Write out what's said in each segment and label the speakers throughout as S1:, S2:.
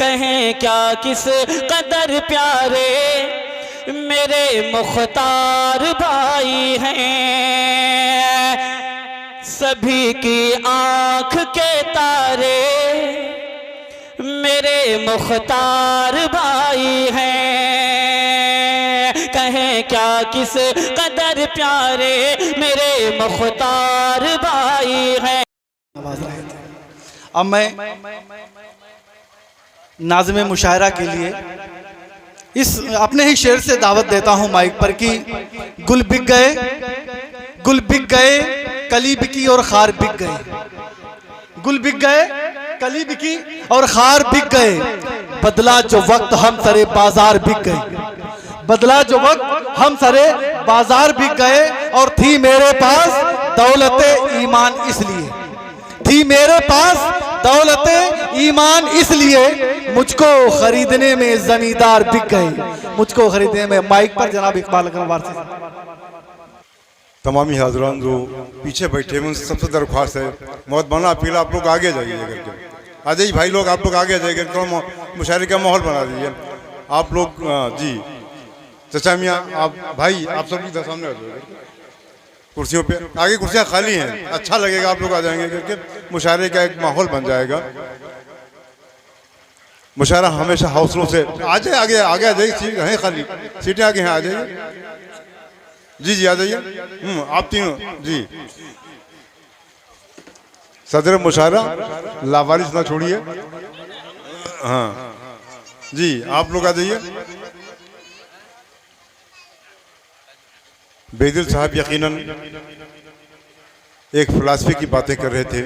S1: कहें क्या किस कदर प्यारे मेरे मुख्तार भाई हैं। सभी की आँख के तारे मेरे मुख्तार भाई हैं। कहें क्या किस कदर प्यारे मेरे मुख्तार भाई हैं।
S2: अब मैं नाज़िम मुशायरा के लिए इस अपने ही शेर से दावत देता हूं माइक पर कि गुल बिक गए कली बिकी और खार बिक गए। गुल बिक गए कली बिकी और खार बिक गए। बदला जो वक्त हम सरे बाजार बिक गए। बदला जो वक्त हम सरे बाजार बिक गए। और थी मेरे पास दौलते ईमान इसलिए, थी मेरे पास दौलते ईमान इसलिए मुझको खरीदने में जमींदार बिक गए। मुझको खरीदने में। माइक पर जनाब इकबाल अकरम वारसी।
S3: तमामी हाज़रान जो पीछे बैठे हैं उनसे सबसे दरख्वास्त है, बहुत बना अपील, आप लोग आगे जाइए करके। आ जाइए भाई लोग, आप लोग आगे जाइए, थोड़ा मुशायरे का माहौल बना दीजिए आप लोग। जी चचा मियाँ, आप भाई आप सब इधर सामने आ जाइए कुर्सियों पे। आगे कुर्सियाँ खाली हैं, अच्छा लगेगा आप लोग आ जाएंगे करके, मुशायरे का एक माहौल बन जाएगा। मुशायरा हमेशा हौसलों से आ जाए, आगे आगे आ जाइए, सीट हैं खाली, सीटें आगे हैं, आ जाइए। जी जी आ जाइए। आप तीनों जी। सदर मुशायरा लावारिस ना छोड़िए। हाँ जी आप लोग आ जाइए। बेदिल साहब यकीनन एक फिलासफी की बातें कर रहे थे।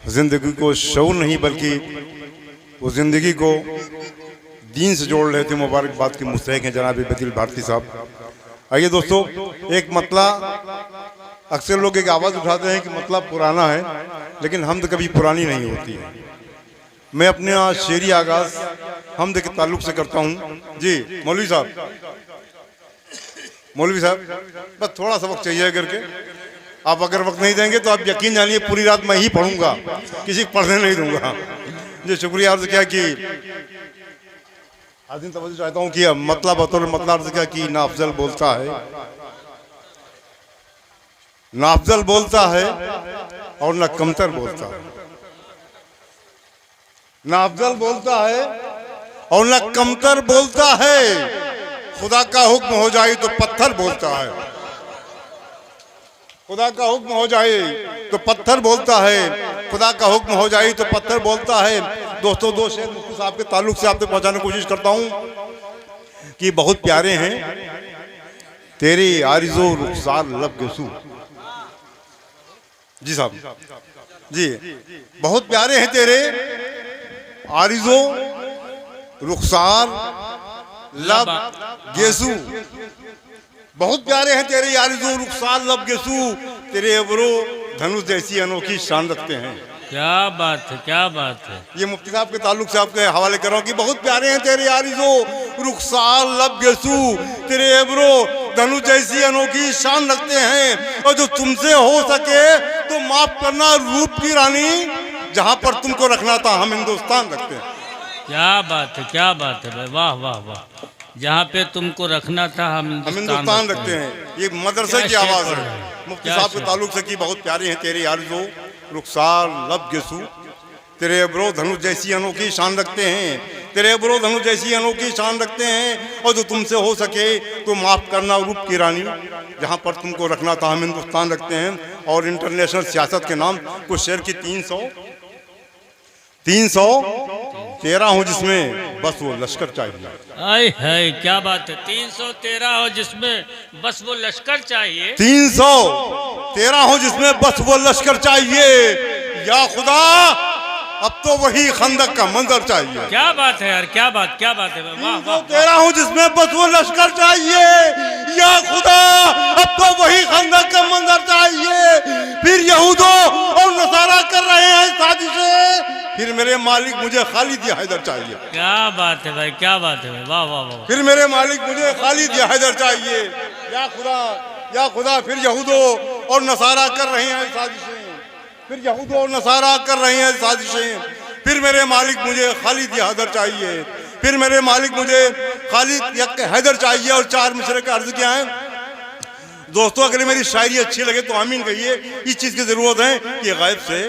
S3: जिंदगी को शऊर नहीं बल्कि वो जिंदगी को दीन से जोड़ रहे थे। मुबारकबाद के मुस्तहिक हैं जनाब बेदिल भारती साहब। आइए दोस्तों, एक मतला अक्सर लोग एक आवाज़ उठाते हैं कि मतला पुराना है, लेकिन हमद कभी पुरानी नहीं होती है। मैं अपने शेरी आगाज़ हमद के ताल्लुक से करता हूँ। जी मौलवी साहब, मौलवी साहब बस थोड़ा सा वक्त चाहिए करके। आप अगर वक्त नहीं देंगे तो आप यकीन जानिए पूरी रात मैं ही पढ़ूंगा, किसी को पढ़ने नहीं दूंगा। जी शुक्रिया अर्ज़ किया कि आदिन तवज्जो चाहता हूँ कि मतलब बतौर मतलब अर्ज़ किया कि ना अफजल बोलता है, ना अफजल बोलता है और ना कमतर बोलता है। ना अफजल बोलता है और ना कमतर बोलता है। खुदा का हुक्म हो जाए तो पत्थर बोलता है। खुदा का हुक्म हो जाए तो पत्थर बोलता है। खुदा का हुक्म हो जाए तो पत्थर बोलता है। दोस्तों दो शेर मुफ्ती साहब के ताल्लुक से आपसे पहुंचाने की कोशिश करता हूं कि बहुत प्यारे हैं। तेरे आरिज़ो रुखसार लब गेसू। जी साहब जी, बहुत प्यारे हैं तेरे आरिज़ो रुखसार लब गेसू। बहुत प्यारे हैं तेरे आरिज़ो रुखसार लब गेसू। तेरे अबरो धनुष जैसी अनोखी शान रखते हैं।
S4: क्या बात है, क्या बात है।
S3: ये मुफ्ती साहब के ताल्लुक से आपके हवाले कर रहा हूँ कि बहुत प्यारे हैं तेरे आरिज़ो रुखसार लब गेसू। तेरे अबरो धनुष जैसी अनोखी शान रखते हैं। और जो तुमसे हो सके तो माफ करना रूप की रानी, जहाँ पर तुमको रखना था हम हिंदुस्तान रखते हैं।
S4: क्या बात है, क्या बात है भाई, वाह वाह वाह। जहाँ पे तुमको रखना था हम
S3: हिंदुस्तान रखते हैं। ये मदरसे की आवाज़ है मुफ्ती साहब के ताल्लुक से कि बहुत प्यारे हैं तेरे आरिज़ो रुखसार लब गेसू। तेरे अबरो धनुष जैसी अनोखी शान रखते हैं। तेरे अबरो धनुष जैसी अनोखी शान रखते हैं। और जो तुमसे हो सके तो माफ़ करना रूप की रानी, जहाँ पर तुमको रखना था हम हिंदुस्तान रखते हैं। और इंटरनेशनल सियासत के नाम कुछ शेर की 313 हो जिसमें बस वो लश्कर चाहिए।
S4: आय है, क्या बात है। 313 हो जिसमें बस वो लश्कर चाहिए।
S3: 313 हो जिसमें बस वो लश्कर चाहिए। या खुदा अब तो वही खंदक का मंजर चाहिए।
S4: क्या बात है यार, क्या बात, क्या बात है। वाह वाह।
S3: 313 हो जिसमें बस वो लश्कर चाहिए। या खुदा अब तो वही खंदक का मंजर चाहिए। फिर यहूदो और नसारा कर रहे हैं साजिशें। फिर मेरे मालिक मुझे खालिद या हैदर चाहिए।
S4: क्या बात है भाई, क्या बात है भाई, वाह वाह वाह।
S3: फिर मेरे मालिक मुझे खालिद या हैदर चाहिए। या खुदा, या खुदा फिर यहूदो और नसारा कर रहे हैं साजिशें। फिर यहूदो और नसारा कर रहे हैं साजिशें। फिर मेरे मालिक मुझे खालिद हैदर चाहिए, फिर मेरे मालिक मुझे खालिद हैदर चाहिए। और 4 मिसरे का अर्ज क्या है दोस्तों? अगर मेरी शायरी अच्छी लगे तो आमीन कहिए। इस चीज की जरूरत है कि गैब से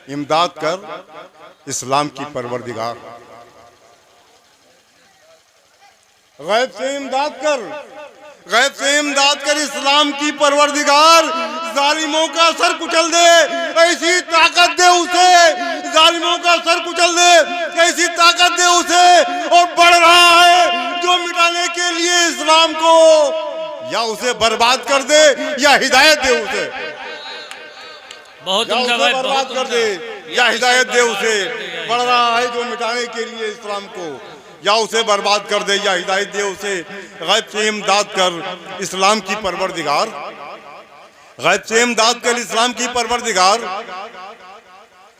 S3: इमदाद कर इस्लाम की परवरदिगार, गैब से इमदाद कर, गैब से इमदाद कर इस्लाम की परवरदिगार। जालिमों का सर कुचल दे, ऐसी ताकत दे उसे, जालिमों का सर कुचल दे, ऐसी ताकत दे उसे। और बढ़ रहा है जो मिटाने के लिए इस्लाम को, या उसे बर्बाद कर दे या हिदायत दे उसे,
S4: बहुत
S3: या
S4: उम्दा
S3: उसे
S4: भाई,
S3: बर्बाद
S4: बहुत
S3: कर
S4: उम्दा।
S3: दे या हिदायत दे उसे। बढ़ रहा है जो मिटाने के लिए इस्लाम को, या उसे बर्बाद कर दे या हिदायत दे उसे। गैब से इमदाद कर इस्लाम की परवरदिगार, गैब से इमदाद कर इस्लाम की परवरदिगार,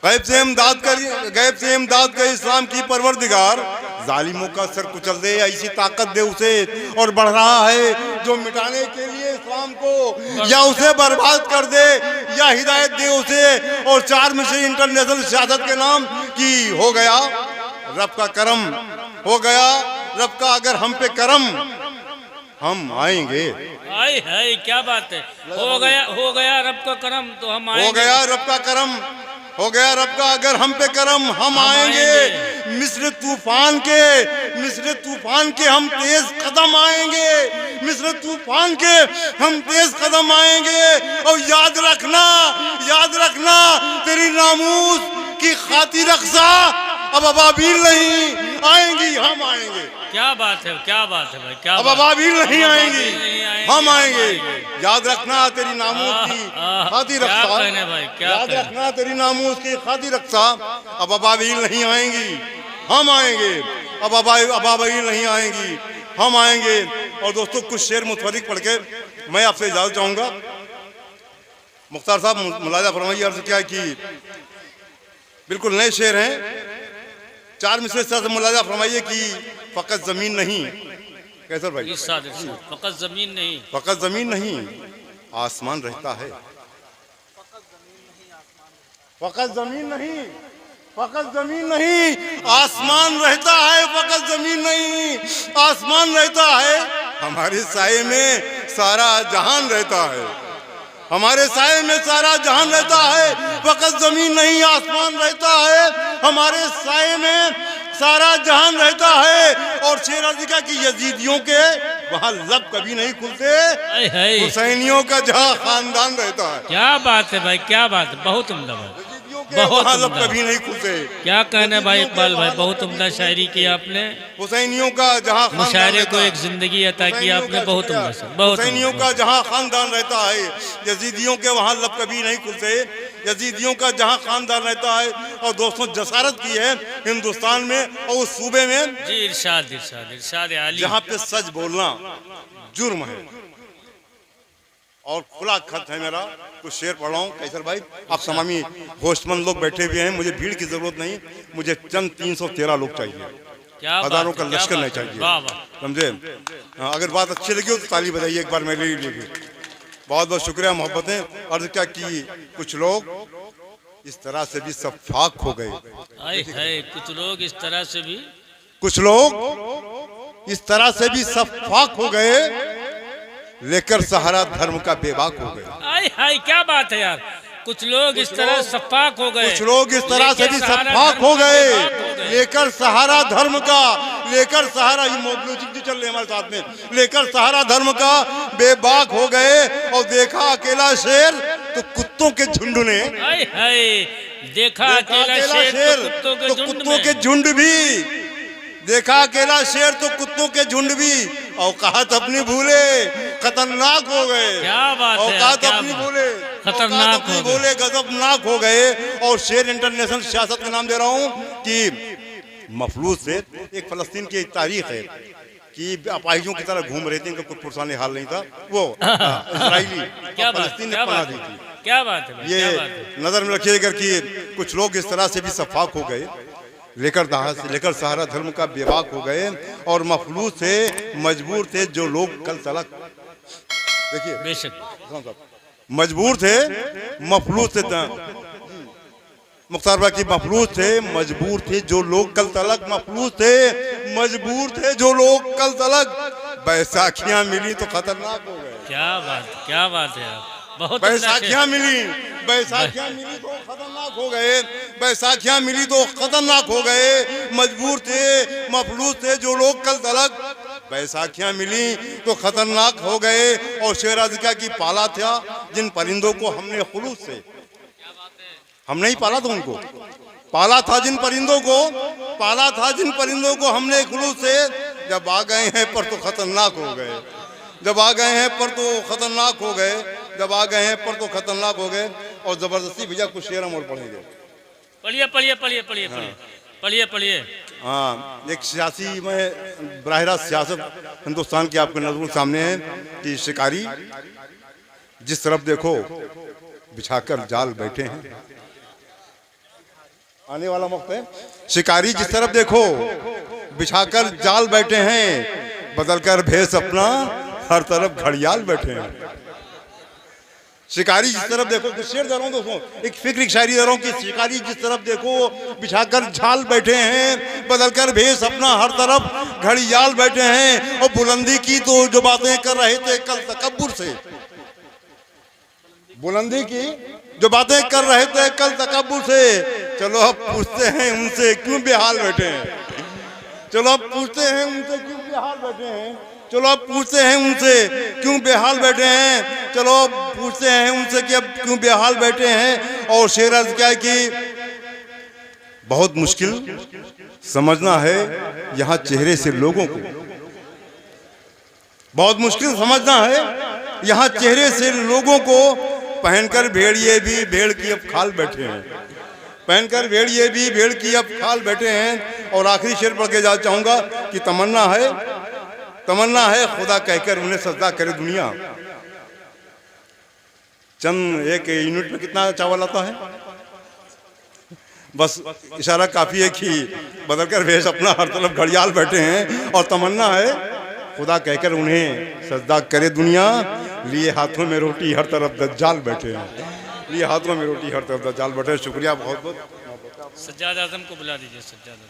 S3: गैब से इमदाद कर, गैब से इमदाद कर इस्लाम की परवरदिगार। जालिमों का सर कुचल दे, ऐसी ताकत दे उसे। और बढ़ रहा है जो मिटाने के लिए इस्लाम को, या उसे बर्बाद कर दे या हिदायत दे उसे। और 4 में से इंटरनेशनल सियासत के नाम की हो गया रब का करम, हो गया रब का अगर हम पे करम, हम आएंगे।
S4: आए हाय क्या बात है, हो गया रब का करम तो हम आएंगे।
S3: हो गया रब का करम, हो गया रब का अगर हम पे करम, हम आएंगे। मिस्र तूफान के, मिस्र तूफान के हम तेज कदम आएंगे, मिस्र तूफान के हम तेज कदम आएंगे। और याद रखना, याद रखना तेरी नामूस की खातिर रक्षा अब अबाबील नहीं आएंगी, हम आएंगे।
S4: क्या बात है, क्या बात है भाई, क्या
S3: अब
S4: बात है।
S3: अबाबील नहीं आएंगी, हम आएंगे।
S4: आएंगे।
S3: याद रखना तेरी नामूस की खातिर
S4: क्या
S3: रक्षा,
S4: कहने भाई, क्या
S3: याद
S4: कहने।
S3: रखना तेरी नामूस की खातिर रक्षा। अब अबाबील नहीं आएंगी, हम आएंगे। अब अबाबील नहीं आएंगी, हम आएंगे। और दोस्तों कुछ शेर मुतफरिक पढ़ के मैं आपसे इजाजत चाहूंगा। मुख्तार साहब मुलाजा फरमाइए। अर्ज क्या कि बिल्कुल नए शेर हैं, 4 मिसरे से मुलाजा फरमाइए कि फकत जमीन नहीं, कैसर भाई,
S4: इरशाद, इरशाद। फकत जमीन नहीं,
S3: फकत जमीन नहीं आसमान रहता है, फकत जमीन नहीं, फकत जमीन नहीं आसमान रहता है, फकत जमीन नहीं आसमान रहता है। हमारे साये में सारा जहान रहता है, हमारे साये में सारा जहान रहता है। फकत जमीन नहीं आसमान रहता है, हमारे साये में सारा जहान रहता है। और शेर अर्ज का कि यजीदियों के वहाँ लब कभी नहीं खुलते,
S4: आए हाय
S3: हुसैनियों का जहाँ खानदान रहता है।
S4: क्या बात है भाई, क्या बात है, बहुत उम्दा भाई,
S3: यजीदियों के
S4: बहुत
S3: वहाँ लब
S4: उम्दा।
S3: कभी नहीं खुलते।
S4: क्या कहना भाई इकबाल भाई, बहुत उम्दा शायरी की आपने,
S3: हुसैनियों का जहाँ खानदान
S4: मुशायरे
S3: रहता
S4: को
S3: है।
S4: एक जिंदगी अता की
S3: हुसैनियों
S4: आपने,
S3: का
S4: बहुत
S3: शुक्रिया।
S4: उम्दा से, बहुत
S3: हुसैनियों
S4: उम्दा।
S3: का जहाँ खानदान रहता है, यजीदियों के वहाँ लब कभी नहीं खुलते, यजीदियों का जहाँ खानदान रहता है। और दोस्तों जसारत की है हिंदुस्तान में और उस सूबे में
S4: जी इरशाद, इरशाद, इरशाद आली।
S3: जहाँ पे सच बोलना जुर्म है। और खुला खत है मेरा, कुछ शेर पढ़ रहा हूँ। कैसर भाई आप तमामी होस्टमंद लोग बैठे हुए हैं, मुझे भीड़ की जरूरत नहीं, मुझे चंद 313 लोग चाहिए,
S4: क्या बात
S3: हजारों
S4: है,
S3: का
S4: क्या
S3: लश्कर नहीं
S4: बात है।
S3: चाहिए,
S4: वाह वाह,
S3: समझे। अगर बात अच्छी लगी हो तो ताली बजाइए एक बार मेरे लिए। बहुत बहुत शुक्रिया, मोहब्बतें। अर्ज क्या की कुछ लोग इस तरह से भी सफाक हो गए,
S4: आए हाय कुछ लोग इस तरह से भी,
S3: कुछ लोग इस तरह से भी सफाक हो गए, लेकर सहारा धर्म का बेबाक हो गए।
S4: आए हाय क्या बात है यार, कुछ लोग इस तरह सफाक हो गए,
S3: कुछ लोग इस तरह से भी
S4: लेकिन सहारा
S3: सफाक
S4: धर्म
S3: हो
S4: का
S3: गए,
S4: बेबाक हो गए।
S3: लेकर सहारा धर्म का, लेकर सहारा, ये मोबलूजी जी चल रहे हमारे साथ में, लेकर सहारा धर्म का बेबाक हो गए। और देखा अकेला शेर तो कुत्तों के झुंड ने,
S4: आए हाय देखा अकेला शेर तो कुत्तों के झुंड
S3: झुंड भी, देखा अकेला शेर तो कुत्तों के झुंड भी औकात अपनी भूले खतरनाक हो गए।
S4: क्या बात है,
S3: औकात
S4: क्या
S3: अपनी
S4: बात।
S3: भूले
S4: खतरनाक
S3: औकात अपनी
S4: हो गए।
S3: भूले गजबनाक हो गए। और शेर इंटरनेशनल सियासत का नाम दे रहा हूँ कि मफलूज से एक फलस्तीन की तारीख है कि अपाहिजों की तरह घूम रहे थे, इनका कोई पुरसाने हाल नहीं था, वो इजराइली
S4: क्या बात,
S3: फलस्तीन ने
S4: क्या
S3: पनाह
S4: बात
S3: दी
S4: है,
S3: थी।
S4: क्या बात है भाई,
S3: ये
S4: क्या बात है।
S3: नजर में रखिएगा कि कुछ लोग इस तरह से भी सफाक हो गए, लेकर सहारा धर्म का बेबाक हो गए। और मफलूज से मजबूर थे जो लोग कल तलक, देखिए
S4: बेशक
S3: मजबूर थे, मफलूज से मुख्तार भाई की मफलूज थे, मजबूर थे जो लोग कल तलक, मफलूज थे मजबूर थे जो लोग कल तलक, बैसाखियां मिली तो खतरनाक हो गए।
S4: क्या बात है आप, बहुत
S3: बैसाखियां मिली, बैसाखियां मिली तो खतरनाक हो गए, बैसाखियां मिली तो खतरनाक हो गए, मजबूर थे मफलूज थे जो लोग कल तलक, बैसाखियां मिली तो खतरनाक हो गए। और शेर अज़का की पाला था जिन परिंदों को हमने खुलूस से, हमने ही पाला था उनको, पाला था जिन परिंदों को, पाला था जिन परिंदों को हमने खुलूस से, जब आ गए हैं पर तो खतरनाक हो गए, जब आ गए हैं पर तो खतरनाक हो गए, जब आ गए हैं पर तो खतरनाक हो गए। और जबरदस्ती भैया कुछ शेर हम और पढ़ेंगे।
S4: पढ़िए पढ़िए पढ़िए पढ़िए पढ़िए पढ़िए।
S3: हाँ, एक सियासी में बराह रास्त सियासत हिंदुस्तान की आपके नजरों के सामने है कि शिकारी जिस तरफ देखो बिछाकर जाल बैठे हैं, आने वाला वक्त है, शिकारी जिस तरफ देखो बिछाकर जाल बैठे हैं, बदलकर भेष अपना हर तरफ घड़ियाल बैठे हैं। शिकारी जिस तरफ देखो, कुछ शेर दे रहा हूं दोस्तों, एक फिक्र शायरी दे रहा हूं कि शिकारी जिस तरफ देखो बिछाकर जाल बैठे हैं, बदलकर भेष अपना हर तरफ घड़ियाल बैठे हैं। और बुलंदी की तो जो बातें कर रहे थे कल तकब्बुर से, बुलंदी की जो बातें कर रहे थे कल तकब्बुर से, चलो अब पूछते हैं उनसे क्यों बेहाल बैठे हैं, चलो अब पूछते हैं उनसे क्यों बेहाल बैठे हैं, चलो अब पूछते हैं उनसे क्यों बेहाल बैठे हैं, चलो अब पूछते हैं उनसे कि अब क्यों बेहाल बैठे हैं। और शेर अर्ज़ क्या है कि बहुत मुश्किल समझना है यहाँ चेहरे से लोगों को, बहुत मुश्किल समझना है यहाँ चेहरे से लोगों को, पहनकर भेड़िए भी भेड़ की अब खाल बैठे हैं, पहनकर भेड़िए भी भेड़ की अब खाल बैठे हैं। और आखिरी शेर पढ़ के जा चाहूंगा कि तमन्ना है खुदा कहकर उन्हें सजदा करे दुनिया। चंद एक यूनिट में कितना चावल आता है, बस इशारा काफी है कि बदलकर भेष अपना हर तरफ घड़ियाल बैठे हैं। और तमन्ना है खुदा कहकर उन्हें सजदा करे दुनिया, लिए हाथों में रोटी हर तरफ दज्जाल बैठे हैं, लिए हाथों में रोटी हर तरफ दज्जाल बैठे हैं। शुक्रिया बहुत बहुत।
S4: सज्जाद आज़म को बुला दीजिए, सज्जाद आज़म।